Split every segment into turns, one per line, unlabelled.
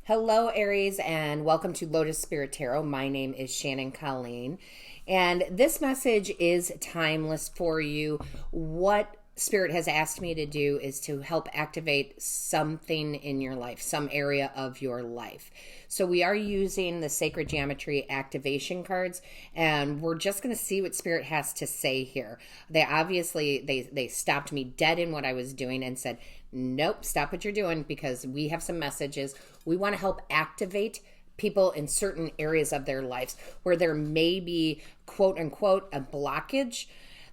Hello, Aries, and welcome to Lotus Spirit Tarot. My name is Shannon Colleen, and this message is timeless for you. What Spirit has asked me to do is to help activate something in your life, some area of your life. So we are using the Sacred Geometry activation cards, and we're just going to see what Spirit has to say here. They obviously, they stopped me dead in what I was doing and said, nope, stop what you're doing because we have some messages. We want to help activate people in certain areas of their lives where there may be, quote unquote, a blockage.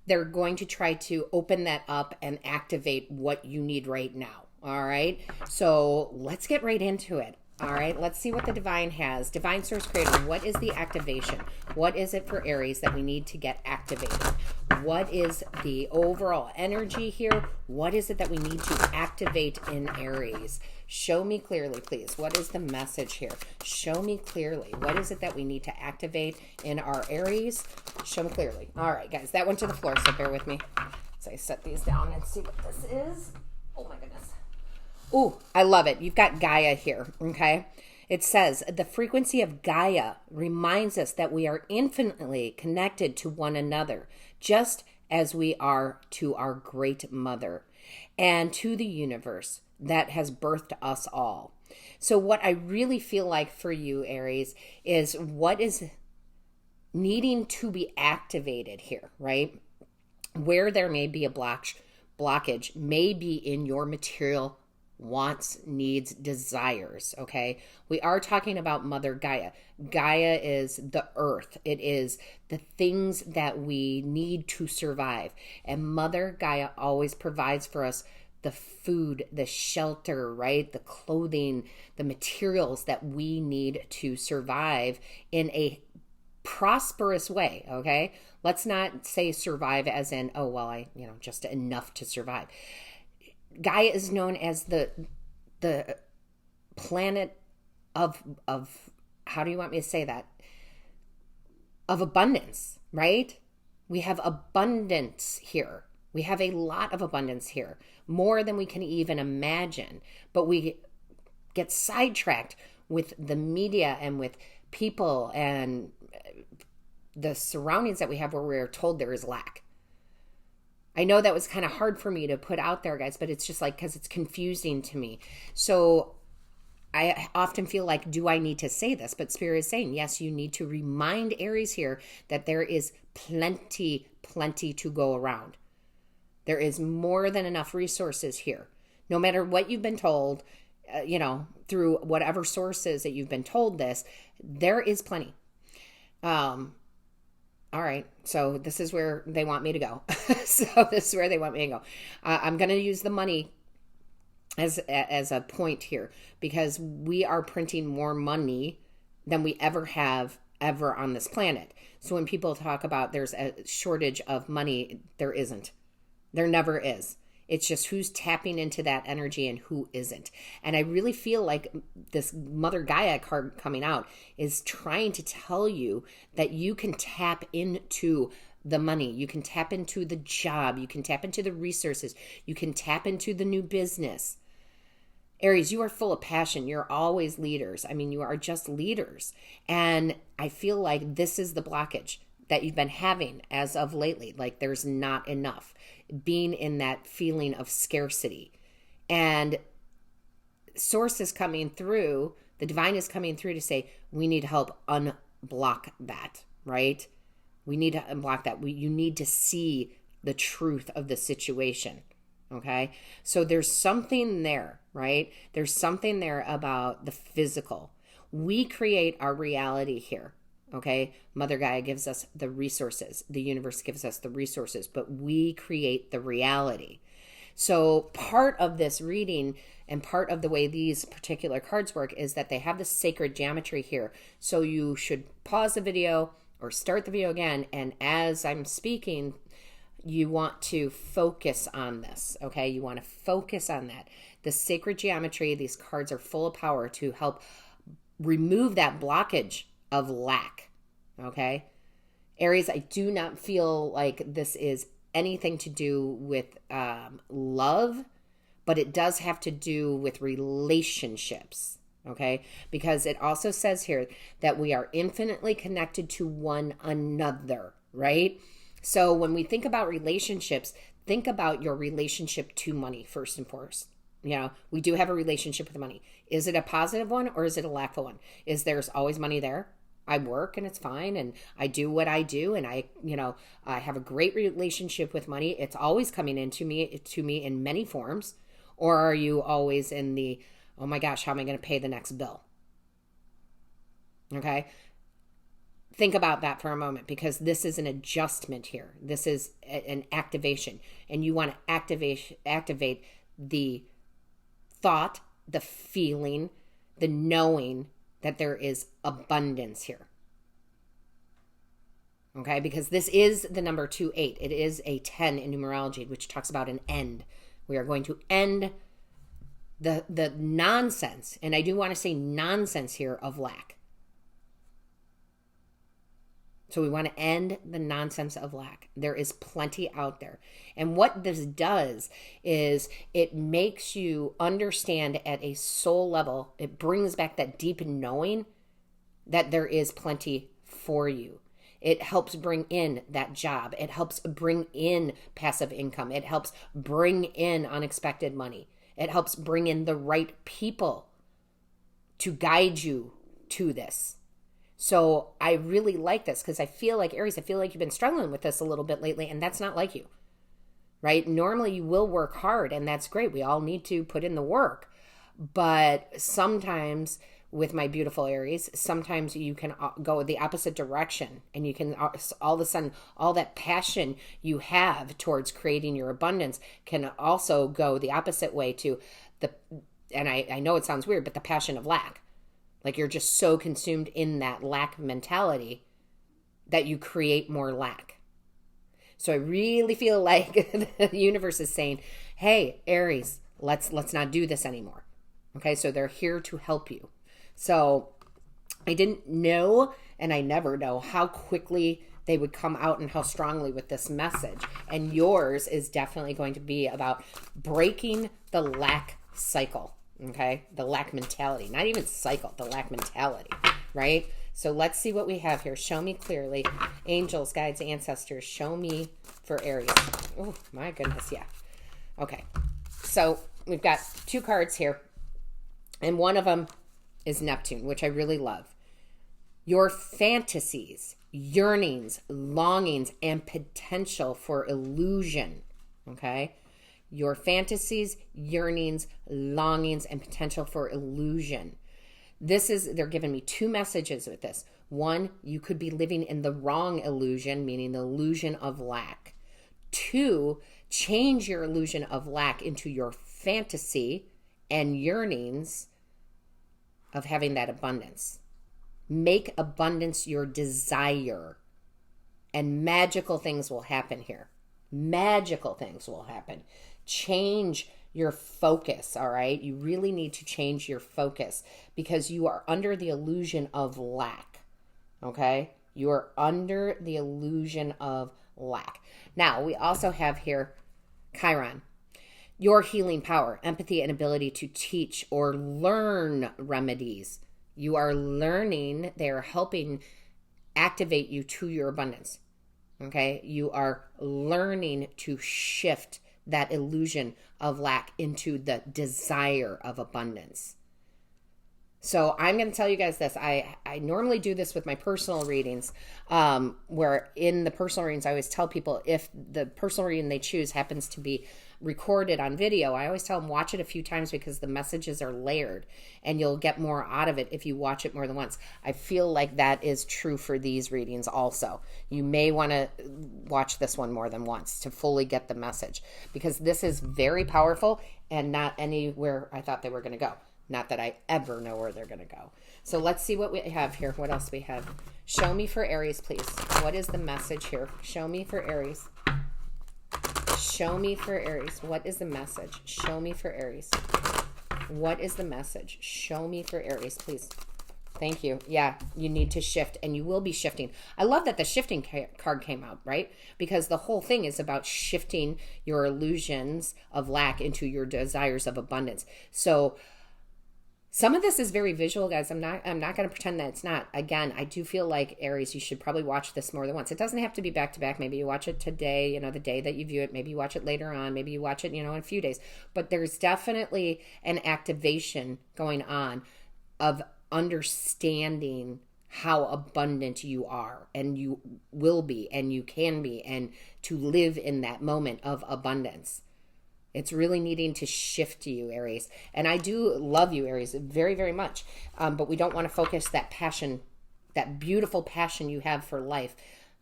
They're going to try to open that up and activate what you need right now. All right. So let's get right into it. All right. Let's see what the Divine has. Divine Source Creator, what is the activation? What is it for Aries that we need to get activated? What is the overall energy here? What is it that we need to activate in Aries? Show me clearly, please. What is the message here? Show me clearly. What is it that we need to activate in our Aries? Show me clearly. All right, guys, that went to the floor, so bear with me. So I set these down and see what this is. Oh, my goodness. Ooh, I love it. You've got Gaia here, okay? It says, the frequency of Gaia reminds us that we are infinitely connected to one another, just as we are to our great mother and to the universe that has birthed us all. So what I really feel like for you, Aries, is what is needing to be activated here, right? Where there may be a blockage may be in your material wants, needs, desires, okay? We are talking about Mother Gaia. Gaia is the earth. It is the things that we need to survive. And Mother Gaia always provides for us the food, the shelter, right? The clothing, the materials that we need to survive in a prosperous way, okay? Let's not say survive as in, oh, well, just enough to survive. Gaia is known as the planet of how do you want me to say that? Of abundance, right? We have abundance here. We have a lot of abundance here, more than we can even imagine. But we get sidetracked with the media and with people and the surroundings that we have where we're told there is lack. I know that was kind of hard for me to put out there, guys, but it's just like, because it's confusing to me. So I often feel like, do I need to say this? But Spirit is saying, yes, you need to remind Aries here that there is plenty to go around. There is more than enough resources here. No matter what you've been told, through whatever sources that you've been told this, there is plenty. All right, so this is where they want me to go. I'm going to use the money as a point here because we are printing more money than we ever have ever on this planet. So when people talk about there's a shortage of money, there isn't. There never is. It's just who's tapping into that energy and who isn't. And I really feel like this Mother Gaia card coming out is trying to tell you that you can tap into the money. You can tap into the job. You can tap into the resources. You can tap into the new business. Aries, you are full of passion. You're always leaders. I mean, you are just leaders. And I feel like this is the blockage that you've been having as of lately. Like there's not enough. Being in that feeling of scarcity. And Source is coming through, the Divine is coming through to say, we need to help unblock that, right? We need to unblock that. You need to see the truth of the situation, okay? So there's something there, right? There's something there about the physical. We create our reality here. Okay, Mother Gaia gives us the resources. The universe gives us the resources, but we create the reality. So part of this reading and part of the way these particular cards work is that they have the sacred geometry here. So you should pause the video or start the video again. And as I'm speaking, you want to focus on this. Okay, you want to focus on that. The sacred geometry, these cards are full of power to help remove that blockage of lack, okay? Aries, I do not feel like this is anything to do with love, but it does have to do with relationships, Okay? Because it also says here that we are infinitely connected to one another, right? So when we think about relationships, think about your relationship to money first and foremost. We do have a relationship with money. Is it a positive one or is it a lackful one? Is there's always money there? I work and it's fine and I do what I do and I have a great relationship with money. It's always coming into me in many forms. Or are you always in the, oh my gosh, how am I going to pay the next bill? Okay. Think about that for a moment, because this is an adjustment here. This is an activation, and you want to activate the thought, the feeling, the knowing that there is abundance here. Okay, because this is the number 28. It is a 10 in numerology, which talks about an end. We are going to end the nonsense, and I do want to say nonsense here, of lack. So we want to end the nonsense of lack. There is plenty out there. And what this does is it makes you understand at a soul level. It brings back that deep knowing that there is plenty for you. It helps bring in that job. It helps bring in passive income. It helps bring in unexpected money. It helps bring in the right people to guide you to this. So I really like this, because I feel like, Aries, I feel like you've been struggling with this a little bit lately, and that's not like you, right? Normally you will work hard, and that's great. We all need to put in the work. But sometimes with my beautiful Aries, sometimes you can go the opposite direction, and you can all of a sudden, all that passion you have towards creating your abundance can also go the opposite way to and I know it sounds weird, but the passion of lack. Like you're just so consumed in that lack mentality that you create more lack. So I really feel like the universe is saying, hey, Aries, let's not do this anymore. Okay, so they're here to help you. So I didn't know, and I never know, how quickly they would come out and how strongly with this message. And yours is definitely going to be about breaking the lack cycle. Okay, the lack mentality, not even cycle, the lack mentality, right? So let's see what we have here. Show me clearly. Angels, guides, ancestors, show me for Aries. Oh, my goodness, yeah. Okay, so we've got two cards here, and one of them is Neptune, which I really love. Your fantasies, yearnings, longings, and potential for illusion, okay? Your fantasies, yearnings, longings, and potential for illusion. They're giving me two messages with this. One, you could be living in the wrong illusion, meaning the illusion of lack. Two, change your illusion of lack into your fantasy and yearnings of having that abundance. Make abundance your desire, and magical things will happen here. Magical things will happen. Change your focus, all right? You really need to change your focus, because you are under the illusion of lack, okay? You are under the illusion of lack. Now, we also have here Chiron. Your healing power, empathy, and ability to teach or learn remedies. You are learning. They are helping activate you to your abundance. Okay? You are learning to shift that illusion of lack into the desire of abundance. So I'm going to tell you guys this. I normally do this with my personal readings, where in the personal readings, I always tell people, if the personal reading they choose happens to be recorded on video, I always tell them watch it a few times, because the messages are layered and you'll get more out of it if you watch it more than once. I feel like that is true for these readings also. You may want to watch this one more than once to fully get the message, because this is very powerful and not anywhere I thought they were going to go. Not that I ever know where they're going to go. So let's see what we have here. What else we have? Show me for Aries, please. What is the message here? Show me for Aries. Show me for Aries. What is the message? Show me for Aries. What is the message? Show me for Aries, please. Thank you. Yeah, you need to shift, and you will be shifting. I love that the shifting card came out, right? Because the whole thing is about shifting your illusions of lack into your desires of abundance. So Some of this is very visual, guys. I'm not going to pretend that it's not. Again, I do feel like, Aries, you should probably watch this more than once. It doesn't have to be back to back. Maybe you watch it today, the day that you view it. Maybe you watch it later on. Maybe you watch it, in a few days. But there's definitely an activation going on of understanding how abundant you are, and you will be, and you can be, and to live in that moment of abundance. It's really needing to shift you, Aries. And I do love you, Aries, very, very much. But we don't want to focus that passion, that beautiful passion you have for life,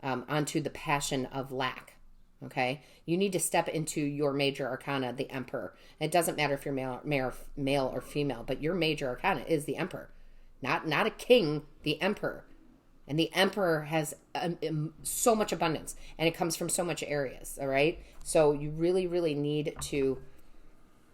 onto the passion of lack. Okay? You need to step into your major arcana, the Emperor. It doesn't matter if you're male or female, but your major arcana is the Emperor. Not a king, the Emperor. And the Emperor has so much abundance, and it comes from so much areas, all right? So you really, really need to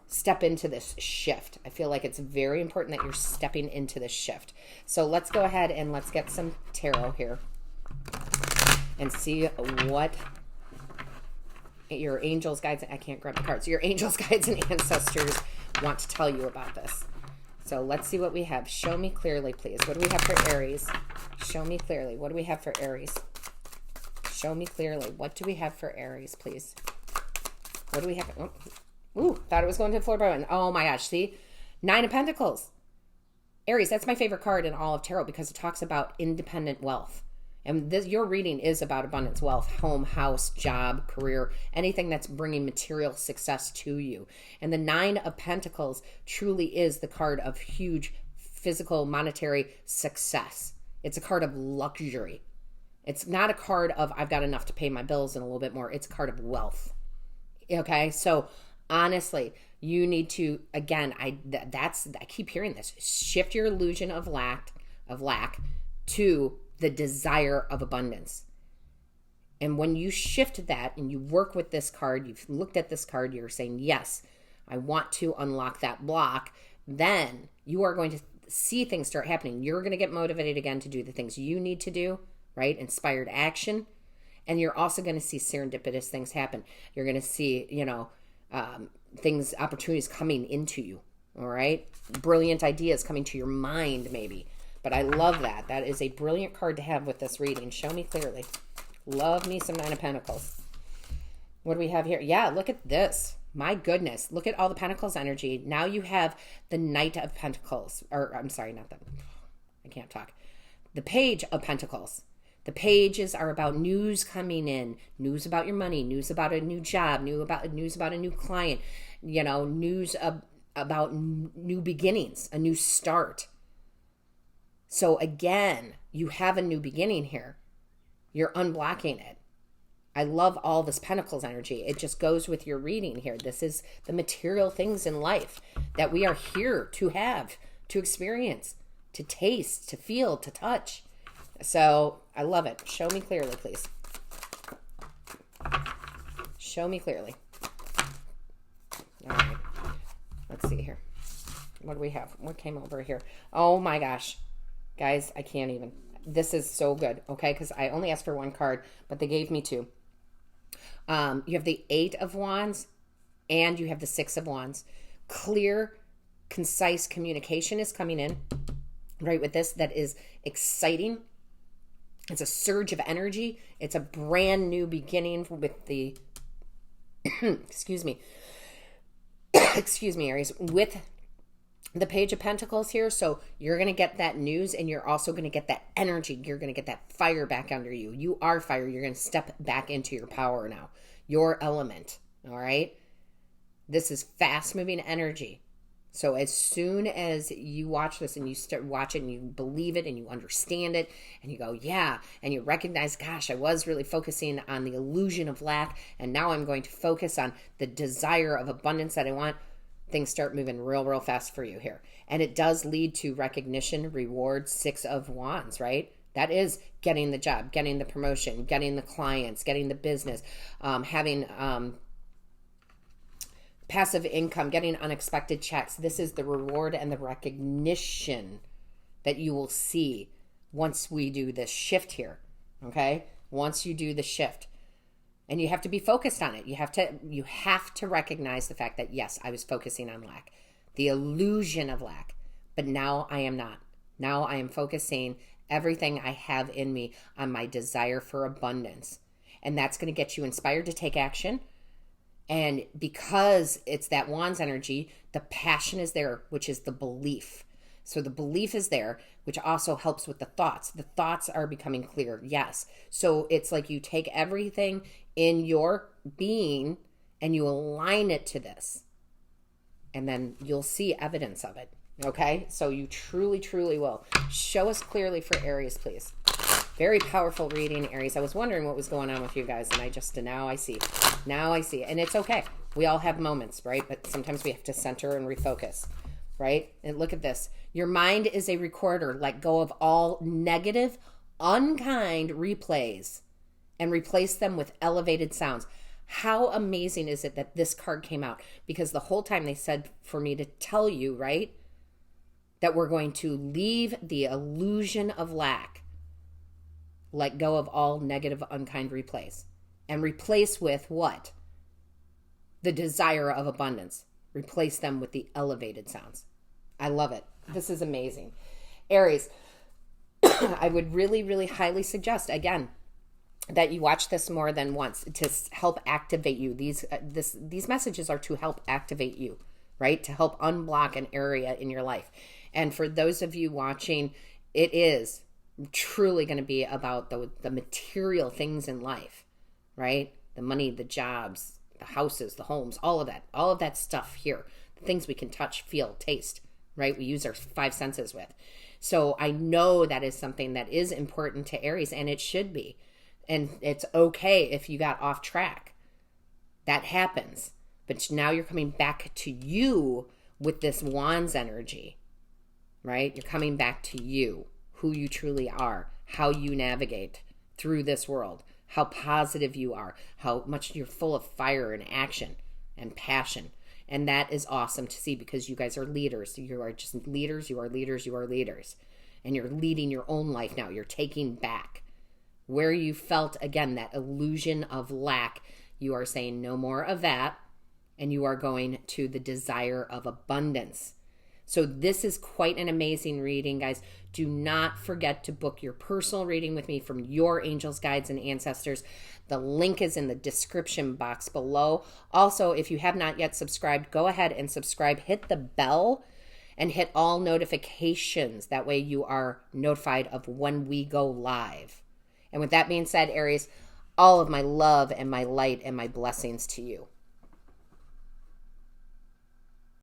step into this shift. I feel like it's very important that you're stepping into this shift. So let's go ahead and let's get some tarot here and see what your angels, guides, I can't grab the cards, your angels, guides, and ancestors want to tell you about this. So let's see what we have. Show me clearly, please. What do we have for Aries? Show me clearly. What do we have for Aries? Show me clearly. What do we have for Aries, please? What do we have? Thought it was going to the floor by one. Oh my gosh, see? 9 of Pentacles. Aries, that's my favorite card in all of tarot because it talks about independent wealth. And your reading is about abundance, wealth, home, house, job, career, anything that's bringing material success to you. And the 9 of Pentacles truly is the card of huge physical, monetary success. It's a card of luxury. It's not a card of I've got enough to pay my bills and a little bit more. It's a card of wealth. Okay, so honestly, you need to, again, I keep hearing this, shift your illusion of lack to the desire of abundance. And when you shift that and you work with this card, you've looked at this card, you're saying, yes, I want to unlock that block, then you are going to see things start happening. You're going to get motivated again to do the things you need to do, right? Inspired action. And you're also going to see serendipitous things happen. You're going to see, things, opportunities coming into you, all right? Brilliant ideas coming to your mind, maybe. But I love that. That is a brilliant card to have with this reading. Show me clearly. Love me some 9 of Pentacles. What do we have here? Yeah, look at this. My goodness. Look at all the Pentacles energy. Now you have the Knight of Pentacles. Or, I'm sorry, not that. I can't talk. The Page of Pentacles. The pages are about news coming in. News about your money. News about a new job. News about a new client. News about new beginnings. A new start. So again, you have a new beginning here. You're unblocking it. I love all this Pentacles energy. It just goes with your reading here. This is the material things in life that we are here to have, to experience, to taste, to feel, to touch. So I love it. Show me clearly, please. Show me clearly. All right. Let's see here. What do we have? What came over here? Oh my gosh. Guys, I can't even. This is so good, okay? Because I only asked for 1 card, but they gave me 2. You have the 8 of Wands, and you have the 6 of Wands. Clear, concise communication is coming in, right, with this. That is exciting. It's a surge of energy. It's a brand new beginning with the, excuse me, Aries, with the Page of Pentacles here. So you're going to get that news, and you're also going to get that energy. You're going to get that fire back under you. You are fire. You're going to step back into your power now, your element. All right. This is fast moving energy. So as soon as you watch this and you start watching, you believe it and you understand it and you go, yeah, and you recognize, gosh, I was really focusing on the illusion of lack, and now I'm going to focus on the desire of abundance that I want. Things start moving real fast for you here. And it does lead to recognition, reward, 6 of Wands, right? That is getting the job, getting the promotion, getting the clients, getting the business, having passive income, getting unexpected checks. This is the reward and the recognition that you will see once we do this shift here, okay? Once you do the shift. And you have to be focused on it. You have to recognize the fact that, yes, I was focusing on lack. The illusion of lack. But now I am not. Now I am focusing everything I have in me on my desire for abundance. And that's going to get you inspired to take action. And because it's that Wands energy, the passion is there, which is the belief. So the belief is there, which also helps with the thoughts. The thoughts are becoming clear, yes. So it's like you take everything in your being and you align it to this. And then you'll see evidence of it. Okay? So you truly, truly will. Show us clearly for Aries, please. Very powerful reading, Aries. I was wondering what was going on with you guys, and now I see. Now I see. And it's okay. We all have moments, right? But sometimes we have to center and refocus, right? And look at this. Your mind is a recorder. Let go of all negative, unkind replays and replace them with elevated sounds. How amazing is it that this card came out? Because the whole time they said for me to tell you, right, that we're going to leave the illusion of lack. Let go of all negative, unkind replays. And replace with what? The desire of abundance. Replace them with the elevated sounds. I love it. This is amazing. Aries, I would really, really highly suggest, again, that you watch this more than once to help activate you. These messages are to help activate you, right? To help unblock an area in your life. And for those of you watching, it is truly going to be about the material things in life, right? The money, the jobs, the houses, the homes, all of that stuff here, the things we can touch, feel, taste, right? We use our five senses with. So I know that is something that is important to Aries, and it should be. And it's okay if you got off track. That happens. But now you're coming back to you with this Wands energy, right? You're coming back to you, who you truly are, how you navigate through this world, how positive you are, how much you're full of fire and action and passion. And that is awesome to see because you guys are leaders. You are just leaders. You are leaders. You are leaders. And you're leading your own life now. You're taking back where you felt, again, that illusion of lack. You are saying no more of that. And you are going to the desire of abundance. So this is quite an amazing reading, guys. Do not forget to book your personal reading with me from your angels, guides, and ancestors. The link is in the description box below. Also, if you have not yet subscribed, go ahead and subscribe. Hit the bell and hit all notifications. That way you are notified of when we go live. And with that being said, Aries, all of my love and my light and my blessings to you.